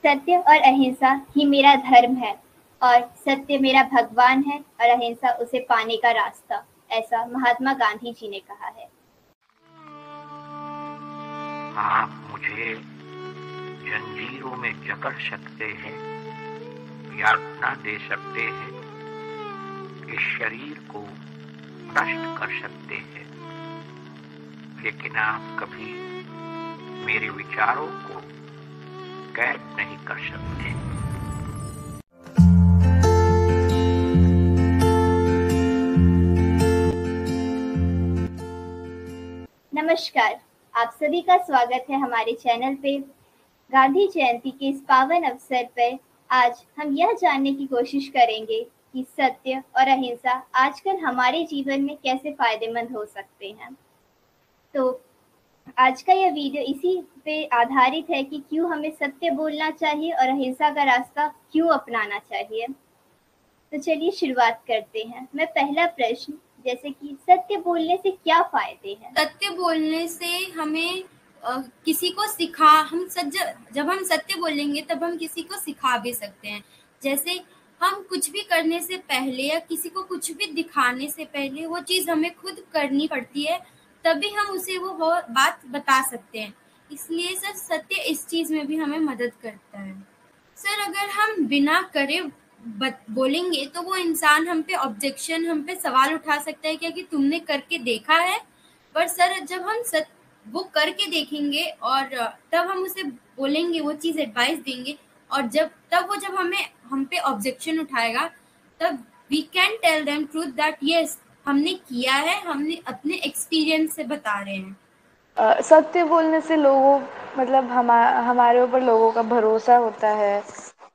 सत्य और अहिंसा ही मेरा धर्म है और सत्य मेरा भगवान है और अहिंसा उसे पाने का रास्ता, ऐसा महात्मा गांधी जी ने कहा है। आप मुझे जंजीरों में जकड़ सकते हैं, यातना दे सकते हैं, इस शरीर को नष्ट कर सकते हैं, लेकिन आप कभी मेरे विचारों को कैद नहीं कर सकते। नमस्कार, आप सभी का स्वागत है हमारे चैनल पे। गांधी जयंती के इस पावन अवसर पर आज हम यह जानने की कोशिश करेंगे कि सत्य और अहिंसा आजकल हमारे जीवन में कैसे फायदेमंद हो सकते हैं। तो आज का यह वीडियो इसी पे आधारित है कि क्यों हमें सत्य बोलना चाहिए और अहिंसा का रास्ता क्यों अपनाना चाहिए। तो चलिए शुरुआत करते हैं। मैं पहला प्रश्न, जैसे कि सत्य बोलने से क्या फायदे हैं? सत्य बोलने से हमें किसी को जब हम सत्य बोलेंगे तब हम किसी को सिखा भी सकते हैं। जैसे हम कुछ भी करने से पहले या किसी को कुछ भी दिखाने से पहले वो चीज़ हमें खुद करनी पड़ती है, तभी हम उसे वो बात बता सकते हैं। इसलिए सर सत्य इस चीज़ में भी हमें मदद करता है। सर अगर हम बिना करे बोलेंगे तो वो इंसान हम पे सवाल उठा सकता है कि तुमने करके देखा है। पर सर जब हम वो करके देखेंगे और तब हम उसे बोलेंगे, वो चीज़ एडवाइस देंगे, और जब वो हम पे ऑब्जेक्शन उठाएगा, तब we can tell them truth that yes हमने किया है, हमने अपने एक्सपीरियंस से बता रहे हैं। सत्य बोलने से हमारे ऊपर लोगों का भरोसा होता है,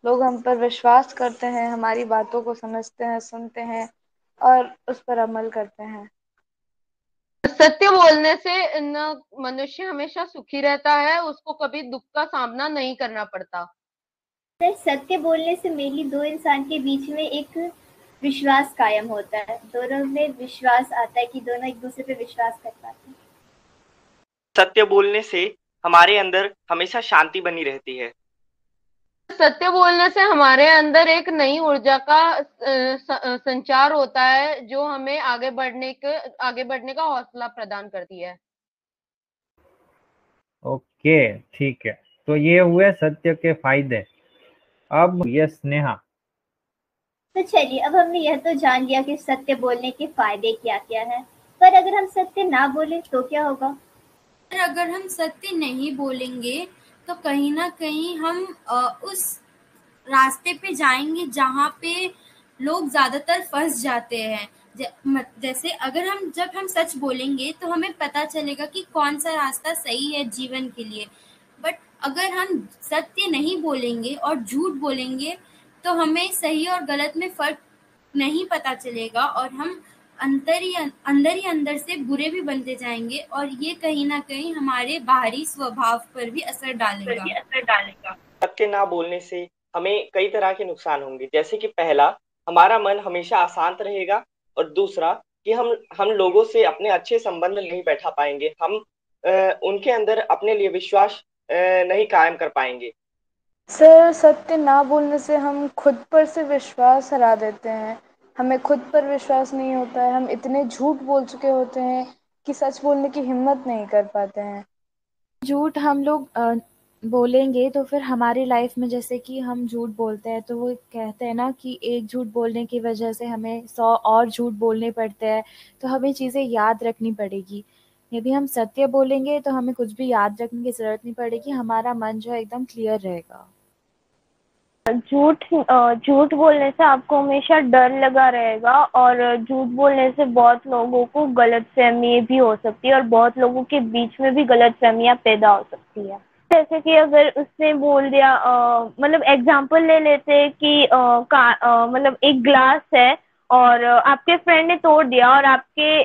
लोग हम पर विश्वास करते हैं, हमारी बातों को समझते हैं, सुनते हैं और उस पर अमल करते हैं। सत्य बोलने से न मनुष्य हमेशा सुखी रहता है, उसको कभी दुख का सामना नहीं करना पड़ता। सर सत्य बोलने से मेनली दो इंसान के बीच में एक विश्वास कायम होता है, दोनों में विश्वास आता है कि दोनों एक दूसरे पे विश्वास कर पाते हैं। सत्य बोलने से हमारे अंदर हमेशा शांति बनी रहती है। सत्य बोलने से हमारे अंदर एक नई ऊर्जा का संचार होता है, जो हमें आगे बढ़ने का हौसला प्रदान करती है। ओके, ठीक है। तो ये हुए सत्य के फायदे। अब ये स्नेहा। तो चलिए, अब हमने यह तो जान लिया कि सत्य बोलने के फायदे क्या क्या है, पर अगर हम सत्य ना बोले तो क्या होगा? अगर हम सत्य नहीं बोलेंगे तो कहीं ना कहीं हम उस रास्ते पे जाएंगे जहाँ पे लोग ज्यादातर फंस जाते हैं। जैसे जब हम सच बोलेंगे तो हमें पता चलेगा कि कौन सा रास्ता सही है जीवन के लिए। बट अगर हम सत्य नहीं बोलेंगे और झूठ बोलेंगे तो हमें सही और गलत में फर्क नहीं पता चलेगा और हम अंदर से बुरे भी बनते जाएंगे, और ये कहीं ना कहीं हमारे बाहरी स्वभाव पर भी असर डालेगा। सत्य ना बोलने से हमें कई तरह के नुकसान होंगे, जैसे कि पहला, हमारा मन हमेशा अशांत रहेगा, और दूसरा कि हम लोगों से अपने अच्छे संबंध नहीं बैठा पाएंगे, हम उनके अंदर अपने लिए विश्वास नहीं कायम कर पाएंगे। सर सत्य ना बोलने से हम खुद पर से विश्वास हरा देते हैं, हमें खुद पर विश्वास नहीं होता है, हम इतने झूठ बोल चुके होते हैं कि सच बोलने की हिम्मत नहीं कर पाते हैं। झूठ हम लोग बोलेंगे तो फिर हमारी लाइफ में, जैसे कि हम झूठ बोलते हैं तो वो कहते हैं ना कि एक झूठ बोलने की वजह से हमें 100 और झूठ बोलने पड़ते हैं, तो हमें चीज़ें याद रखनी पड़ेगी। यदि हम सत्य बोलेंगे तो हमें कुछ भी याद रखने की ज़रूरत नहीं पड़ेगी, हमारा मन जो है एकदम क्लियर रहेगा। झूठ बोलने से आपको हमेशा डर लगा रहेगा, और झूठ बोलने से बहुत लोगों को गलतफहमी भी हो सकती है और बहुत लोगों के बीच में भी गलतफहमियां पैदा हो सकती है। जैसे कि अगर उसने बोल दिया, मतलब एग्जांपल ले लेते हैं कि मतलब एक ग्लास है और आपके फ्रेंड ने तोड़ दिया और आपने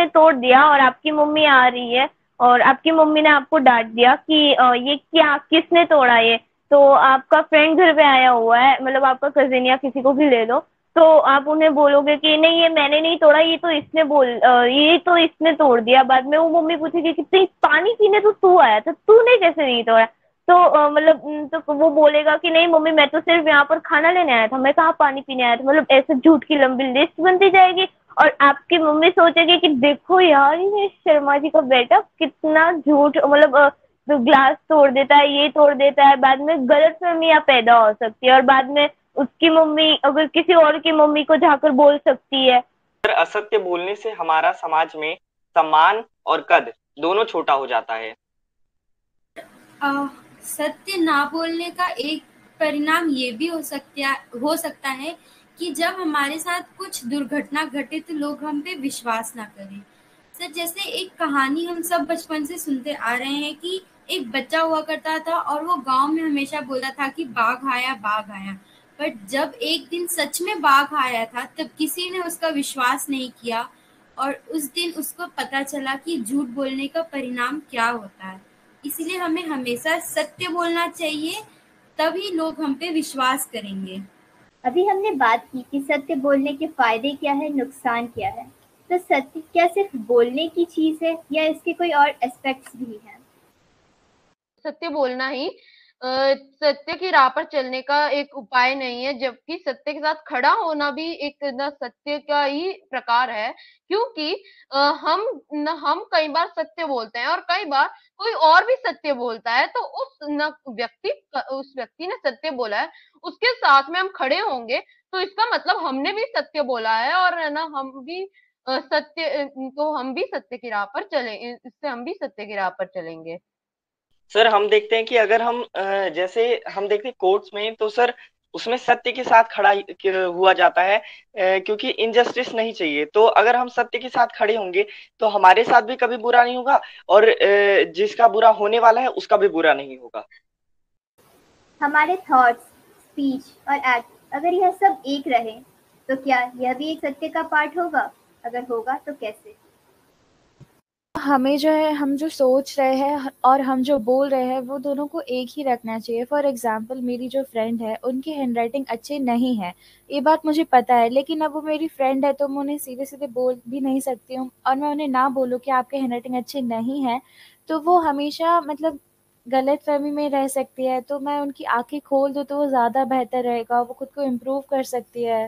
तोड़ दिया और आपकी मम्मी आ रही है और आपकी मम्मी ने आपको डांट दिया कि ये किसने तोड़ा ये। तो आपका फ्रेंड घर पे आया हुआ है, मतलब आपका कजिन या किसी को भी ले लो, तो आप उन्हें बोलोगे कि नहीं ये मैंने नहीं तोड़ा, ये तो इसने तोड़ दिया। बाद में वो मम्मी पूछेगी कि पानी पीने तो तू आया था, तूने कैसे नहीं तोड़ा। मतलब तो वो बोलेगा कि नहीं मम्मी मैं तो सिर्फ यहाँ पर खाना लेने आया था, मैं कहाँ पानी पीने आया था। मतलब ऐसे झूठ की लंबी लिस्ट बनती जाएगी और आपकी मम्मी सोचेगी कि देखो यार ये शर्मा जी का बेटा कितना झूठ, मतलब तो ग्लास तोड़ देता है, ये तोड़ देता है। बाद में गलतफहमियां पैदा हो सकती है और बाद में उसकी मम्मी अगर किसी और की मम्मी को जाकर बोल सकती है। असत्य बोलने से हमारा समाज में सम्मान और कद दोनों छोटा हो जाता है। सत्य ना बोलने का एक परिणाम ये भी हो सकता है कि जब हमारे साथ कुछ दुर्घटना घटे तो लोग हम पे विश्वास ना करें। सर जैसे एक कहानी हम सब बचपन से सुनते आ रहे हैं कि एक बच्चा हुआ करता था और वो गांव में हमेशा बोलता था कि बाघ आया बाघ आया। बट जब एक दिन सच में बाघ आया था तब किसी ने उसका विश्वास नहीं किया और उस दिन उसको पता चला कि झूठ बोलने का परिणाम क्या होता है। इसलिए हमें हमेशा सत्य बोलना चाहिए, तभी लोग हम पे विश्वास करेंगे। अभी हमने बात की कि सत्य बोलने के फायदे क्या है, नुकसान क्या है। तो सत्य क्या सिर्फ बोलने की चीज है या इसके कोई और एस्पेक्ट्स भी हैं? सत्य बोलना ही सत्य की राह पर चलने का एक उपाय नहीं है, जबकि सत्य के साथ खड़ा होना भी एक न सत्य का ही प्रकार है। क्योंकि हम कई बार सत्य बोलते हैं और कई बार कोई और भी सत्य बोलता है, तो उस व्यक्ति ने सत्य बोला है, उसके साथ में हम खड़े होंगे तो इसका मतलब हमने भी सत्य बोला है और है ना हम भी हम भी सत्य की राह पर चले, इससे हम भी सत्य की राह पर चलेंगे। सर हम देखते हैं कि अगर हम जैसे हम देखते हैं कोर्ट्स में, तो सर उसमें सत्य के साथ खड़ा हुआ जाता है, क्योंकि इनजस्टिस नहीं चाहिए। तो अगर हम सत्य के साथ खड़े होंगे तो हमारे साथ भी कभी बुरा नहीं होगा और जिसका बुरा होने वाला है उसका भी बुरा नहीं होगा। हमारे थॉट्स, स्पीच और एक्ट अगर यह सब एक रहे तो क्या यह भी एक सत्य का पार्ट होगा? अगर होगा तो कैसे? हमें जो है, हम जो सोच रहे हैं और हम जो बोल रहे हैं वो दोनों को एक ही रखना चाहिए। फॉर एग्जांपल मेरी जो फ्रेंड है उनकी हैंडराइटिंग अच्छी नहीं है, ये बात मुझे पता है, लेकिन अब वो मेरी फ्रेंड है तो मैं उन्हें सीधे सीधे बोल भी नहीं सकती हूँ। और मैं उन्हें ना बोलूँ कि आपकी हैंडराइटिंग अच्छी नहीं है तो वो हमेशा मतलब गलत फहमी में रह सकती है। तो मैं उनकी आंखें खोल दूँ तो वो ज़्यादा बेहतर रहेगा, वो खुद को इम्प्रूव कर सकती है,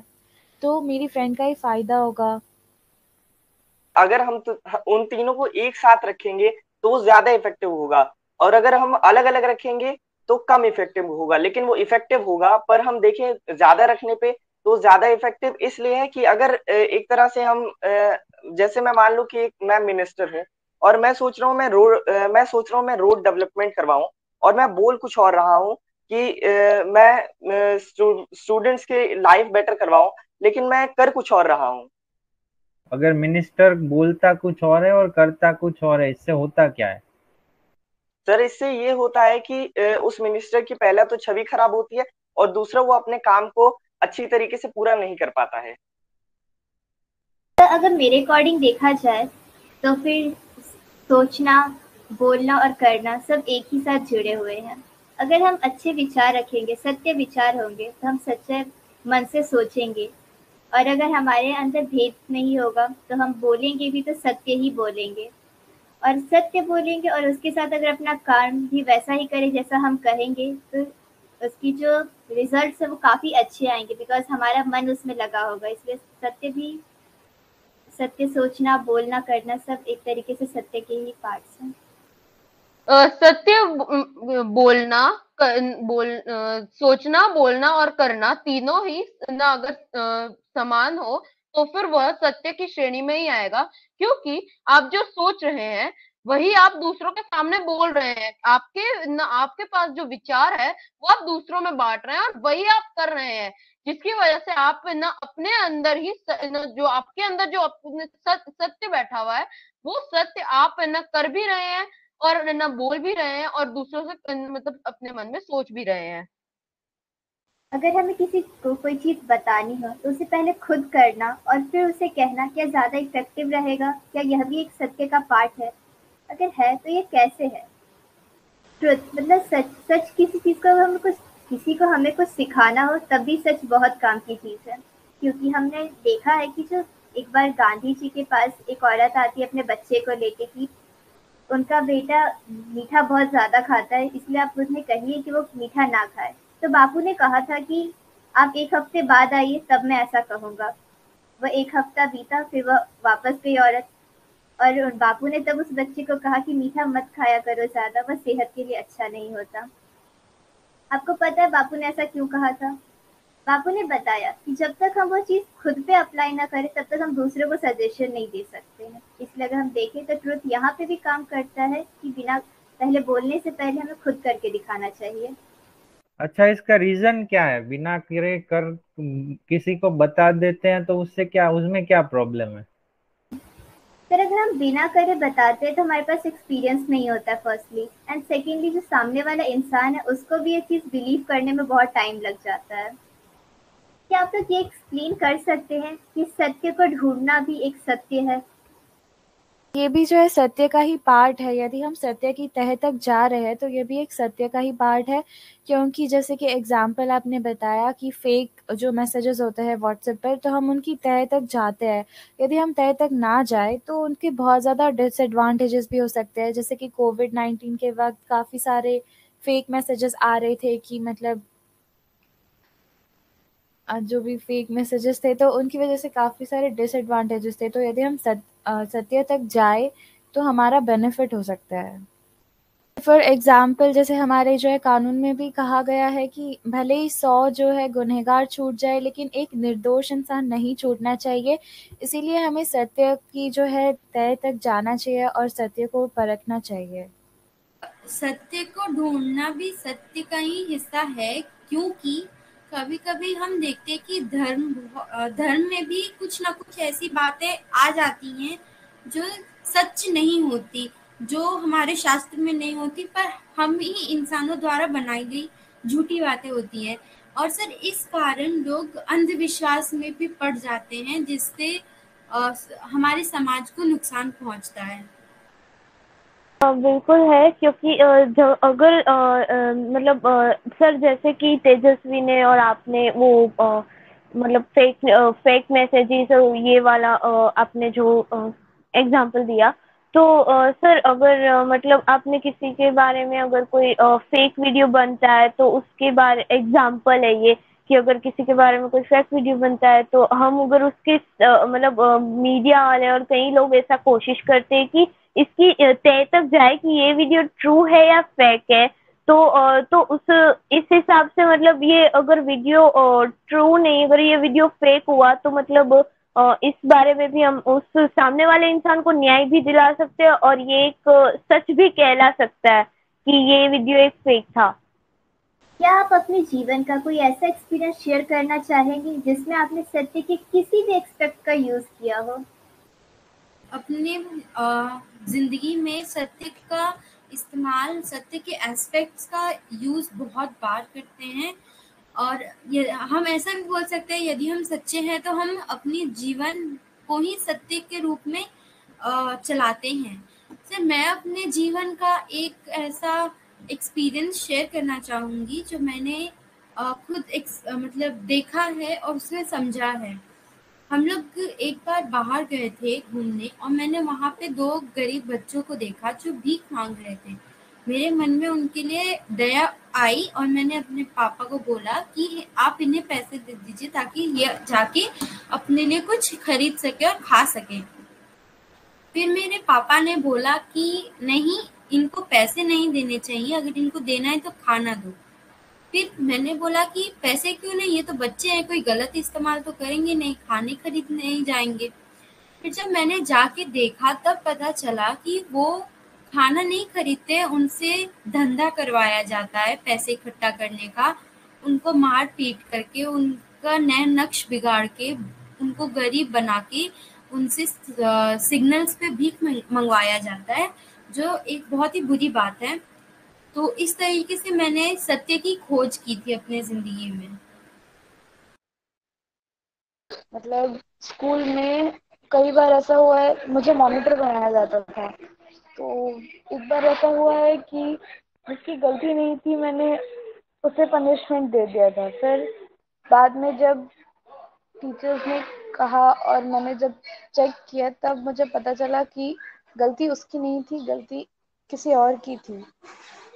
तो मेरी फ्रेंड का ही फ़ायदा होगा। अगर हम उन तीनों को एक साथ रखेंगे तो वो ज्यादा इफेक्टिव होगा, और अगर हम अलग अलग रखेंगे तो कम इफेक्टिव होगा। लेकिन वो इफेक्टिव होगा, पर हम देखें ज्यादा रखने पे तो ज्यादा इफेक्टिव इसलिए है कि अगर एक तरह से हम जैसे मैं मान लूं कि मैं मिनिस्टर हूँ और मैं सोच रहा हूँ मैं रोड डेवलपमेंट करवाऊं, और मैं बोल कुछ और रहा हूँ कि मैं स्टूडेंट्स के लाइफ बेटर करवाऊं, लेकिन मैं कर कुछ और रहा हूँ। अगर मिनिस्टर बोलता कुछ और है और करता कुछ और है, इससे होता क्या है? सर इससे ये होता है कि उस मिनिस्टर की पहला तो छवि खराब होती है और दूसरा वो अपने काम को अच्छी तरीके से पूरा नहीं कर पाता है। तो अगर मेरे अकॉर्डिंग देखा जाए तो फिर सोचना, बोलना और करना सब एक ही साथ जुड़े हुए हैं। अगर हम अच्छे विचार रखेंगे, सत्य विचार होंगे तो हम सच्चे मन से सोचेंगे, और अगर हमारे अंदर भेद नहीं होगा तो हम बोलेंगे भी तो सत्य ही बोलेंगे, और सत्य बोलेंगे और उसके साथ अगर अपना काम भी वैसा ही करें जैसा हम कहेंगे तो उसकी जो रिजल्ट्स है वो काफ़ी अच्छे आएंगे, बिकॉज हमारा मन उसमें लगा होगा। इसलिए सत्य सोचना, बोलना, करना सब एक तरीके से सत्य के ही पार्ट्स हैं। सत्य बोलना, सोचना, बोलना और करना तीनों ही ना अगर समान हो तो फिर वह सत्य की श्रेणी में ही आएगा। क्योंकि आप जो सोच रहे हैं वही आप दूसरों के सामने बोल रहे हैं। आपके पास जो विचार है वो आप दूसरों में बांट रहे हैं और वही आप कर रहे हैं, जिसकी वजह से आप ना अपने अंदर ही जो आपके अंदर जो सत्य बैठा हुआ है वो सत्य आप ना कर भी रहे हैं और ना बोल भी रहे हैं और दूसरों से मतलब अपने मन में सोच भी रहे हैं। अगर हमें किसी को कोई चीज़ बतानी हो तो उसे पहले खुद करना और फिर उसे कहना क्या ज़्यादा इफेक्टिव रहेगा? क्या यह भी एक सत्य का पार्ट है? अगर है तो ये कैसे है? ट्रुथ मतलब सच किसी को हमें कुछ सिखाना हो तब भी सच बहुत काम की चीज़ है। क्योंकि हमने देखा है कि जो एक बार गांधी जी के पास एक औरत आती है अपने बच्चे को लेके कि उनका बेटा मीठा बहुत ज़्यादा खाता है, इसलिए आप उन्हें कहिए कि वो मीठा ना खाए। तो बापू ने कहा था कि आप 1 हफ्ते बाद आइए, तब मैं ऐसा कहूँगा। वह 1 हफ्ता बीता, फिर वह वापस गई औरत, और बापू ने तब उस बच्चे को कहा कि मीठा मत खाया करो ज़्यादा, वह सेहत के लिए अच्छा नहीं होता। आपको पता है बापू ने ऐसा क्यों कहा था? बापू ने बताया कि जब तक हम वो चीज़ खुद पे अप्लाई ना करें, तब तक हम दूसरों को सजेशन नहीं दे सकते हैं। इसलिए अगर हम देखें तो ट्रुथ यहाँ पे भी काम करता है कि बिना पहले बोलने से पहले हमें खुद करके दिखाना चाहिए। अच्छा, इसका रीजन क्या है? बिना करे कर किसी को बता देते हैं तो उससे क्या, उसमें क्या प्रॉब्लम है? फिर अगर हम बिना करे बताते हैं तो हमारे पास एक्सपीरियंस नहीं होता फर्स्टली, एंड सेकेंडली जो सामने वाला इंसान है उसको भी ये चीज़ बिलीव करने में बहुत टाइम लग जाता है। क्या आप लोग ये एक्सप्लेन कर सकते हैं कि सत्य को ढूंढना भी एक सत्य है? ये भी जो है सत्य का ही पार्ट है। यदि हम सत्य की तह तक जा रहे हैं तो ये भी एक सत्य का ही पार्ट है, क्योंकि जैसे कि एग्जाम्पल आपने बताया कि फेक जो मैसेजेस होते हैं व्हाट्सएप पर, तो हम उनकी तह तक जाते हैं। यदि हम तह तक ना जाए तो उनके बहुत ज़्यादा डिसएडवांटेजेस भी हो सकते हैं। जैसे कि कोविड-19 के वक्त काफ़ी सारे फेक मैसेजेस आ रहे थे कि मतलब जो भी फेक मैसेजेस थे तो उनकी वजह से काफ़ी सारे डिसएडवांटेजेस थे। तो यदि हम सत्य तक जाए तो हमारा बेनिफिट हो सकता है। फॉर एग्ज़ाम्पल जैसे हमारे जो है कानून में भी कहा गया है कि भले ही 100 जो है गुनहगार छूट जाए, लेकिन एक निर्दोष इंसान नहीं छूटना चाहिए। इसीलिए हमें सत्य की जो है तह तक जाना चाहिए और सत्य को परखना चाहिए। सत्य को ढूंढना भी सत्य का ही हिस्सा है, क्योंकि कभी कभी हम देखते हैं कि धर्म में भी कुछ ना कुछ ऐसी बातें आ जाती हैं जो सच नहीं होती, जो हमारे शास्त्र में नहीं होती, पर हम ही इंसानों द्वारा बनाई गई झूठी बातें होती हैं। और सर इस कारण लोग अंधविश्वास में भी पड़ जाते हैं, जिससे हमारे समाज को नुकसान पहुंचता है। बिल्कुल है, क्योंकि अगर मतलब सर जैसे कि तेजस्वी ने और आपने वो मतलब फेक मैसेजेस और ये वाला आपने जो एग्जांपल दिया, तो सर अगर मतलब आपने किसी के बारे में अगर कोई फेक वीडियो बनता है तो उसके बारे एग्जांपल है ये कि अगर किसी के बारे में कोई फेक वीडियो बनता है तो हम अगर उसके मतलब मीडिया वाले और कई लोग ऐसा कोशिश करते हैं कि इसकी तय तक जाए कि ये वीडियो ट्रू है या फेक है, तो उस इस हिसाब से मतलब ये अगर वीडियो ट्रू नहीं, अगर ये वीडियो फेक हुआ तो मतलब इस बारे में भी हम उस सामने वाले इंसान को न्याय भी दिला सकते हैं और ये एक सच भी कहला सकता है कि ये वीडियो एक फेक था। क्या आप अपने जीवन का कोई ऐसा एक्सपीरियंस शेयर करना चाहेंगे जिसमें आपने सत्य के किसी भी एस्पेक्ट का यूज किया हो? अपने ज़िंदगी में सत्य का इस्तेमाल, सत्य के एस्पेक्ट्स का यूज़ बहुत बार करते हैं। और हम ऐसा भी बोल सकते हैं, यदि हम सच्चे हैं तो हम अपने जीवन को ही सत्य के रूप में चलाते हैं। सर मैं अपने जीवन का एक ऐसा एक्सपीरियंस शेयर करना चाहूँगी जो मैंने खुद मतलब देखा है और उसमें समझा है। हम लोग एक बार बाहर गए थे घूमने, और मैंने वहाँ पे 2 गरीब बच्चों को देखा जो भीख मांग रहे थे। मेरे मन में उनके लिए दया आई और मैंने अपने पापा को बोला कि आप इन्हें पैसे दे दीजिए ताकि ये जाके अपने लिए कुछ खरीद सके और खा सके। फिर मेरे पापा ने बोला कि नहीं, इनको पैसे नहीं देने चाहिए, अगर इनको देना है तो खाना दो। फिर मैंने बोला कि पैसे क्यों नहीं, ये तो बच्चे हैं, कोई गलत इस्तेमाल तो करेंगे नहीं, खाने खरीदने नहीं जाएंगे। फिर जब मैंने जाके देखा तब पता चला कि वो खाना नहीं खरीदते, उनसे धंधा करवाया जाता है पैसे इकट्ठा करने का। उनको मार पीट करके, उनका नैन नक्श बिगाड़ के, उनको गरीब बना के उनसे सिग्नल्स पे भीख मंगवाया जाता है, जो एक बहुत ही बुरी बात है। तो इस तरीके से मैंने सत्य की खोज की थी अपने ज़िंदगी में। मतलब स्कूल में कई बार ऐसा हुआ है, मुझे मॉनिटर बनाया जाता था। तो एक बार ऐसा हुआ है कि जिसकी गलती नहीं थी मैंने उसे पनिशमेंट दे दिया था। फिर बाद में जब टीचर्स ने कहा और मैंने जब चेक किया तब मुझे पता चला कि गलती उसकी नहीं थी, गलती किसी और की थी।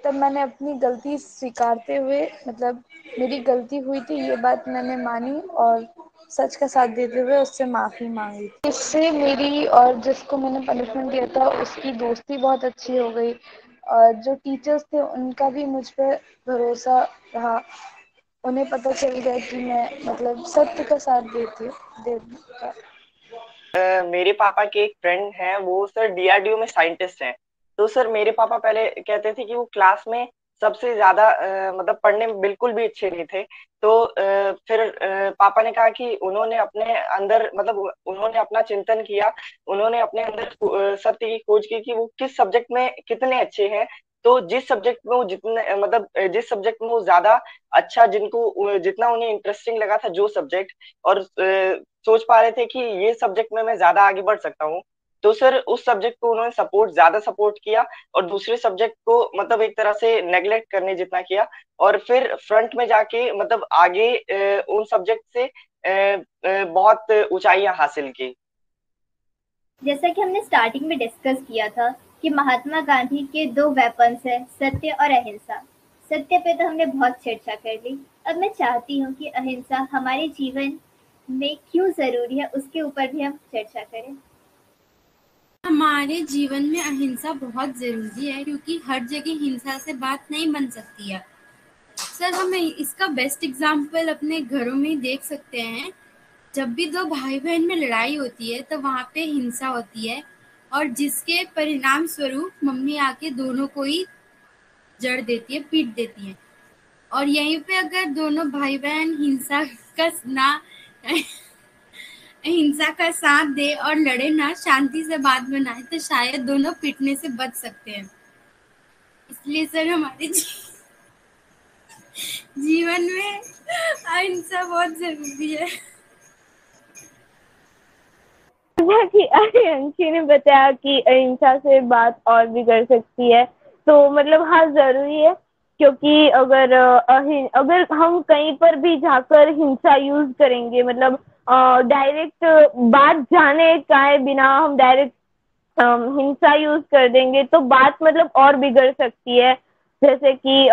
तब मैंने अपनी गलती स्वीकारते हुए, मतलब मेरी गलती हुई थी ये बात मैंने मानी और सच का साथ देते हुए उससे माफ़ी मांगी। इससे मेरी और जिसको मैंने पनिशमेंट दिया था उसकी दोस्ती बहुत अच्छी हो गई और जो टीचर्स थे उनका भी मुझ पर भरोसा रहा। उन्हें पता चल गया कि मैं मतलब सत्य का साथ दे मेरे पापा के एक फ्रेंड हैं, वो सर डीआरडीओ में साइंटिस्ट हैं। तो सर मेरे पापा पहले कहते थे कि वो क्लास में सबसे ज्यादा मतलब पढ़ने में बिल्कुल भी अच्छे नहीं थे। तो फिर पापा ने कहा कि उन्होंने अपने अंदर मतलब उन्होंने अपना चिंतन किया, उन्होंने अपने अंदर सत्य की खोज की कि वो किस सब्जेक्ट में कितने अच्छे हैं। तो जिस सब्जेक्ट में वो जितने मतलब जिस सब्जेक्ट में वो ज्यादा अच्छा, जिनको जितना उन्हें इंटरेस्टिंग लगा था जो सब्जेक्ट, और सोच पा रहे थे कि ये सब्जेक्ट में मैं ज्यादा आगे बढ़ सकता हूँ, तो सर उस सब्जेक्ट को उन्होंने ज्यादा सपोर्ट किया और दूसरे सब्जेक्ट को मतलब एक तरह से नेग्लेक्ट करने जितना किया, और फिर फ्रंट में जाके मतलब आगे उन सब्जेक्ट से बहुत ऊंचाइयां हासिल की। जैसा कि हमने स्टार्टिंग में डिस्कस किया था कि महात्मा गांधी के दो वेपन्स हैं, सत्य और अहिंसा। सत्य पे तो हमने बहुत चर्चा कर ली। अब मैं चाहती हूँ कि अहिंसा हमारे जीवन में क्यों जरूरी है उसके ऊपर भी हम चर्चा करें। हमारे जीवन में अहिंसा बहुत जरूरी है क्योंकि हर जगह हिंसा से बात नहीं बन सकती है। सर हम इसका बेस्ट एग्जाम्पल अपने घरों में ही देख सकते हैं। जब भी दो भाई बहन में लड़ाई होती है तो वहाँ पे हिंसा होती है और जिसके परिणाम स्वरूप मम्मी आके दोनों को ही जड़ देती है, पीट देती है। और यहीं पे अगर दोनों भाई बहन हिंसा का साथ दे और लड़े ना, शांति से बात बनाए, तो शायद दोनों पिटने से बच सकते हैं। इसलिए सर हमारे जीवन में अहिंसा बहुत जरूरी है। जैसा कि अंशी ने बताया कि अहिंसा से बात और बिगड़ सकती है, तो मतलब हाँ जरूरी है, क्योंकि अगर हम कहीं पर भी जाकर हिंसा यूज करेंगे, मतलब डायरेक्ट बात जाने का बिना हम डायरेक्ट हिंसा यूज कर देंगे तो बात मतलब और बिगड़ सकती है। जैसे कि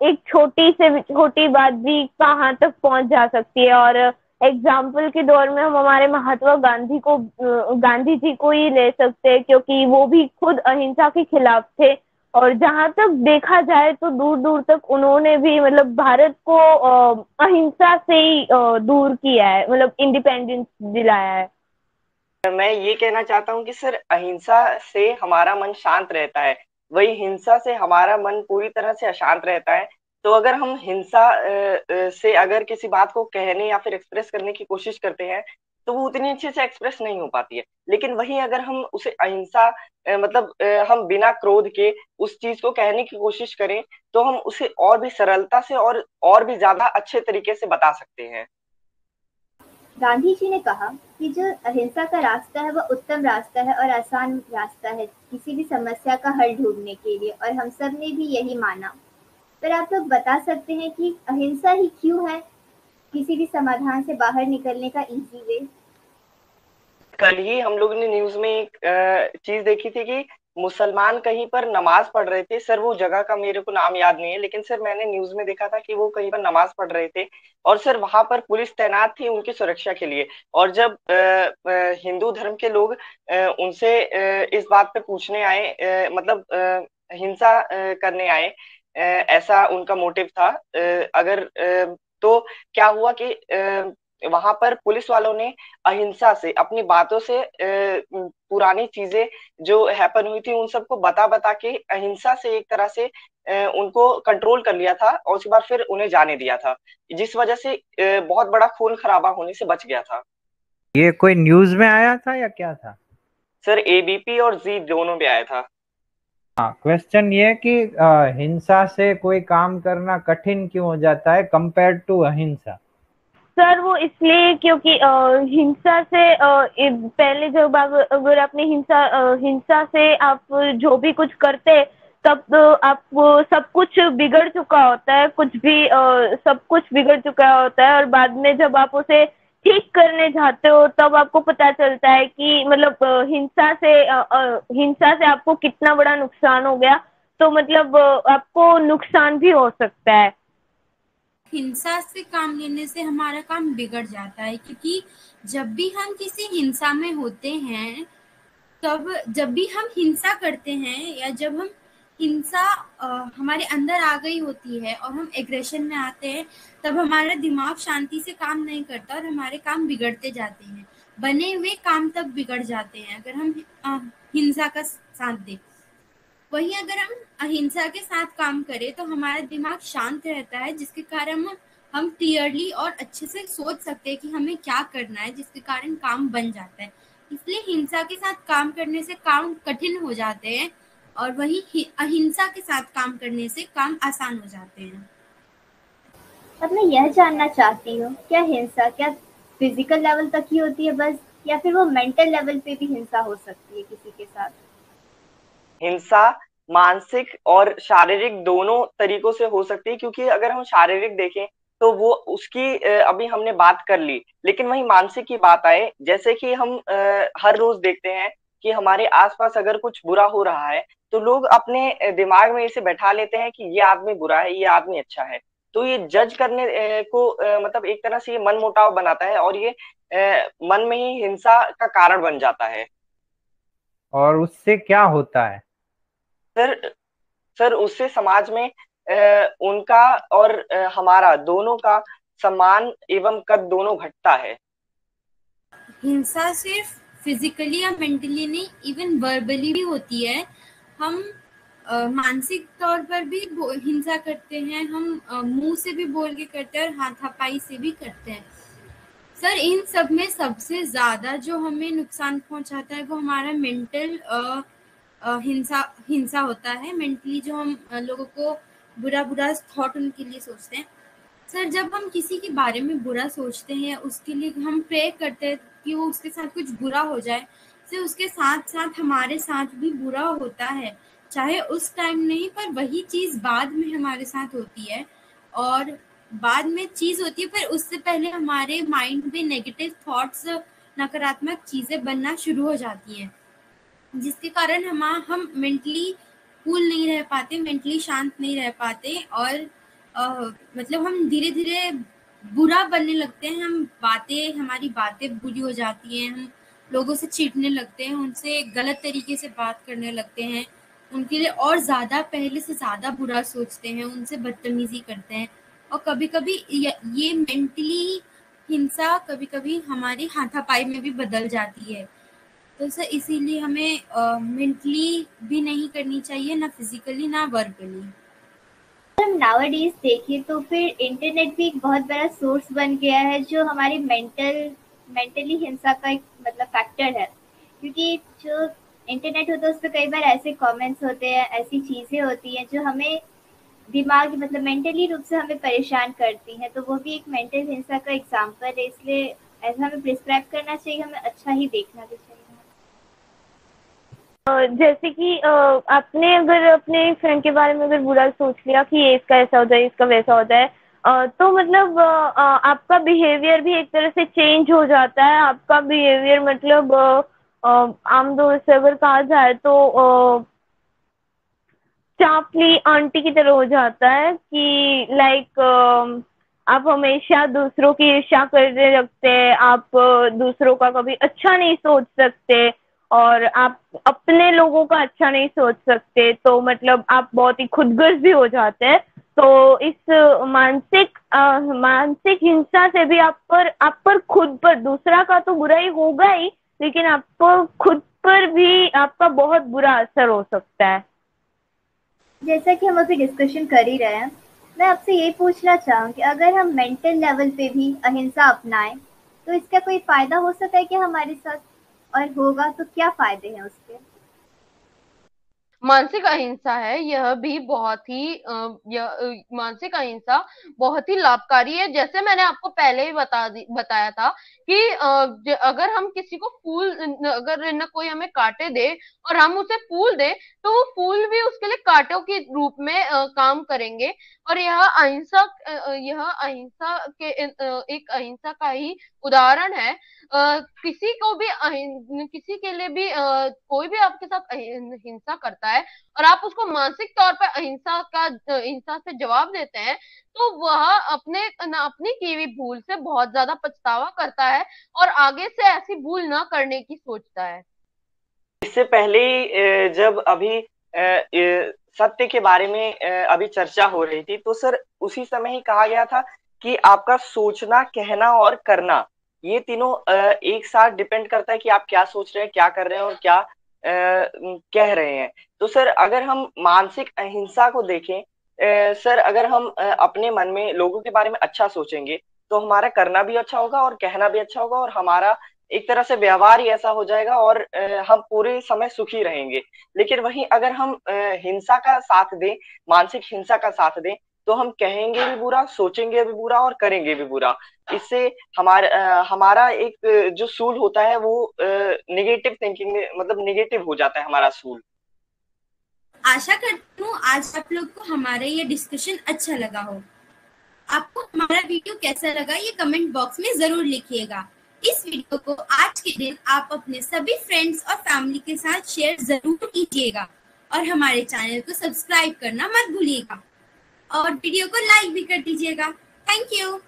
एक छोटी से छोटी बात भी कहाँ तक पहुंच जा सकती है। और एग्जाम्पल के दौर में हम हमारे महात्मा गांधी जी को ही ले सकते हैं, क्योंकि वो भी खुद अहिंसा के खिलाफ थे। और जहां तक देखा जाए तो दूर दूर तक उन्होंने भी मतलब भारत को अहिंसा से ही दूर किया है, मतलब इंडिपेंडेंस दिलाया है। मैं ये कहना चाहता हूँ कि सर अहिंसा से हमारा मन शांत रहता है, वही हिंसा से हमारा मन पूरी तरह से अशांत रहता है। तो अगर हम हिंसा से अगर किसी बात को कहने या फिर एक्सप्रेस करने की कोशिश करते हैं तो वो उतनी अच्छे से एक्सप्रेस नहीं हो पाती है। लेकिन वहीं अगर हम उसे अहिंसा मतलब हम बिना क्रोध के उस चीज को कहने की कोशिश करें तो हम उसे और भी सरलता से और भी ज्यादा अच्छे तरीके से बता सकते हैं। गांधी जी ने कहा कि जो अहिंसा का रास्ता है वह उत्तम रास्ता है और आसान रास्ता है किसी भी समस्या का हल ढूंढने के लिए, और हम सब ने भी यही माना। पर आप लोग बता सकते हैं कि अहिंसा ही क्यों है किसी भी समाधान से बाहर निकलने का इजी वे? कल ही हम लोगों ने न्यूज में एक चीज देखी थी कि मुसलमान कहीं पर नमाज पढ़ रहे थे। सर वो जगह का मेरे को नाम याद नहीं है, लेकिन सर मैंने न्यूज में देखा था कि वो कहीं पर नमाज पढ़ रहे थे और सर वहां पर पुलिस तैनात थी उनकी सुरक्षा के लिए। और जब हिंदू धर्म के लोग उनसे इस बात पे पूछने आए, मतलब हिंसा करने आए, ऐसा उनका मोटिव था। अगर तो क्या हुआ कि वहां पर पुलिस वालों ने अहिंसा से अपनी बातों से पुरानी चीजें जो हैपन हुई थी उन सबको बता बता के अहिंसा से एक तरह से उनको कंट्रोल कर लिया था और उसके बाद फिर उन्हें जाने दिया था, जिस वजह से बहुत बड़ा खून खराबा होने से बच गया था। ये कोई न्यूज में आया था या क्या था? सर एबीपी और जी दोनों में आया था। हाँ, क्वेश्चन ये कि हिंसा से कोई काम करना कठिन क्यों हो जाता है कंपेयर टू अहिंसा? सर वो इसलिए क्योंकि हिंसा से पहले जब अगर आपने हिंसा से आप जो भी कुछ करते तब आप सब कुछ बिगड़ चुका होता है, सब कुछ बिगड़ चुका होता है। और बाद में जब आप उसे ठीक करने जाते हो तब आपको पता चलता है कि मतलब हिंसा से आपको कितना बड़ा नुकसान हो गया। तो मतलब आपको नुकसान भी हो सकता है। हिंसा से काम लेने से हमारा काम बिगड़ जाता है, क्योंकि जब भी हम किसी हिंसा में होते हैं, तब जब भी हम हिंसा करते हैं या जब हम हिंसा हमारे अंदर आ गई होती है और हम एग्रेशन में आते हैं, तब हमारा दिमाग शांति से काम नहीं करता और हमारे काम बिगड़ते जाते हैं। बने हुए काम तब बिगड़ जाते हैं अगर हम हिंसा का साथ दें। वहीं अगर हम अहिंसा के साथ काम करें तो हमारा दिमाग शांत रहता है, जिसके कारण हम क्लियरली और अच्छे से सोच सकते हैं कि हमें क्या करना है, जिसके कारण काम बन जाता है। इसलिए हिंसा के साथ काम करने से काम कठिन हो जाते हैं और वहीं अहिंसा के साथ काम करने से काम आसान हो जाते हैं। अब मैं यह जानना चाहती हूँ, क्या हिंसा क्या फिजिकल लेवल तक ही होती है बस, या फिर वो मेंटल लेवल पे भी हिंसा हो सकती है किसी के साथ? हिंसा मानसिक और शारीरिक दोनों तरीकों से हो सकती है, क्योंकि अगर हम शारीरिक देखें तो वो उसकी अभी हमने बात कर ली, लेकिन वही मानसिक की बात आए, जैसे कि हम हर रोज देखते हैं कि हमारे आसपास अगर कुछ बुरा हो रहा है तो लोग अपने दिमाग में इसे बैठा लेते हैं कि ये आदमी बुरा है, ये आदमी अच्छा है। तो ये जज करने को मतलब एक तरह से ये मन मुटाव बनाता है और ये मन में ही हिंसा का कारण बन जाता है। और उससे क्या होता है? सर सर उससे समाज में उनका और हमारा दोनों का सम्मान एवं कद दोनों घटता है। हिंसा सिर्फ फिजिकली या मेंटली नहीं, इवन वर्बली भी होती है। हम मानसिक तौर पर भी हिंसा करते हैं, हम मुंह से भी बोल के करते हैं और हाथापाई से भी करते हैं। सर इन सब में सबसे ज्यादा जो हमें नुकसान पहुंचाता है वो हमारा मेंटल हिंसा होता है। मेंटली जो हम लोगों को बुरा बुरा थॉट उनके लिए सोचते हैं। सर जब हम किसी के बारे में बुरा सोचते हैं, उसके लिए हम प्रे करते हैं कि वो उसके साथ कुछ बुरा हो जाए, फिर उसके साथ साथ हमारे साथ भी बुरा होता है, चाहे उस टाइम नहीं पर वही चीज बाद में हमारे साथ होती है। और बाद में चीज होती है, पर उससे पहले हमारे माइंड में नेगेटिव थॉट्स, नकारात्मक चीजें बनना शुरू हो जाती हैं, जिसके कारण हम मेंटली कूल नहीं रह पाते, मेंटली शांत नहीं रह पाते और मतलब हम धीरे धीरे बुरा बनने लगते हैं। हमारी बातें बुरी हो जाती हैं, हम लोगों से चिढ़ने लगते हैं, उनसे गलत तरीके से बात करने लगते हैं, उनके लिए और ज्यादा पहले से ज्यादा बुरा सोचते हैं, उनसे बदतमीजी करते हैं। और कभी कभी ये मेंटली हिंसा कभी कभी हमारी हाथापाई में भी बदल जाती है। तो सर इसीलिए हमें मेंटली भी नहीं करनी चाहिए, ना फिजिकली ना वर्बली। हम नाउअडेज देखें तो फिर इंटरनेट भी एक बहुत बड़ा सोर्स बन गया है जो हमारी मेंटली हिंसा का एक मतलब फैक्टर है, क्योंकि जो इंटरनेट होता है उस पर कई बार ऐसे कमेंट्स होते हैं, ऐसी चीज़ें होती हैं जो हमें दिमाग मतलब मेंटली रूप से हमें परेशान करती हैं, तो वो भी एक मेंटल हिंसा का एग्जाम्पल है। इसलिए ऐसा हमें प्रिस्क्राइब करना चाहिए, हमें अच्छा ही देखना भी चाहिए। जैसे कि आपने अगर अपने फ्रेंड के बारे में अगर बुरा सोच लिया कि ये इसका ऐसा हो जाए, इसका वैसा हो जाए, तो मतलब आपका बिहेवियर भी एक तरह से चेंज हो जाता है। आपका बिहेवियर मतलब आम तौर से अगर कहा जाए तो चापली आंटी की तरह हो जाता है कि लाइक आप हमेशा दूसरों की ईर्ष्या करने लगते हैं, आप दूसरों का कभी अच्छा नहीं सोच सकते और आप अपने लोगों का अच्छा नहीं सोच सकते, तो मतलब आप बहुत ही खुदगर्ज भी हो जाते हैं। तो इस मानसिक हिंसा से भी आप पर खुद पर, दूसरा का तो बुरा ही होगा ही, लेकिन आपको खुद पर भी आपका बहुत बुरा असर हो सकता है। जैसा कि हम अभी डिस्कशन कर ही रहे हैं, मैं आपसे यही पूछना चाहूँगी, अगर हम मेंटल लेवल पे भी अहिंसा अपनाएं तो इसका कोई फायदा हो सकता है कि हमारे साथ, और होगा तो क्या फायदे हैं उसके? मानसिक अहिंसा है यह भी बहुत ही मानसिक अहिंसा बहुत ही लाभकारी है। जैसे मैंने आपको पहले ही बताया था कि अगर हम किसी को फूल, अगर न कोई हमें काटे दे और हम उसे फूल दे तो वो फूल भी उसके लिए कांटों के रूप में काम करेंगे। और यह अहिंसा के एक अहिंसा का ही उदाहरण है। किसी को भी किसी के लिए भी कोई भी आपके साथ हिंसा करता है है और आप उसको मानसिक तौर पर अहिंसा से जवाब देते हैं, तो वह अपनी की हुई भूल से बहुत ज्यादा पछतावा करता है और आगे से ऐसी भूल न करने की सोचता है। इससे पहले जब अभी सत्य के बारे में अभी चर्चा हो रही थी, तो सर उसी समय ही कहा गया था कि आपका सोचना, कहना और करना, ये तीनों एक साथ डिपेंड करता है कि आप क्या सोच रहे हैं, क्या कर रहे हैं और क्या कह रहे हैं। तो सर अगर हम मानसिक अहिंसा को देखें, सर अगर हम अपने मन में लोगों के बारे में अच्छा सोचेंगे तो हमारा करना भी अच्छा होगा और कहना भी अच्छा होगा और हमारा एक तरह से व्यवहार ही ऐसा हो जाएगा और हम पूरे समय सुखी रहेंगे। लेकिन वहीं अगर हम हिंसा का साथ दें, मानसिक हिंसा का साथ दें, तो हम कहेंगे भी बुरा, सोचेंगे भी बुरा और करेंगे भी बुरा। इससे हमारा एक जो सूल होता है वो नेगेटिव थिंकिंग में, मतलब नेगेटिव हो जाता है हमारा सूल। आशा करती हूँ आज आप लोग को हमारा ये डिस्कशन अच्छा लगा हो। आपको हमारा वीडियो कैसा लगा ये कमेंट बॉक्स में जरूर लिखिएगा। इस वीडियो को आज के दिन आप अपने सभी फ्रेंड्स और फैमिली के साथ शेयर जरूर कीजिएगा और हमारे चैनल को सब्सक्राइब करना मत भूलिएगा और वीडियो को लाइक भी कर दीजिएगा। Thank you.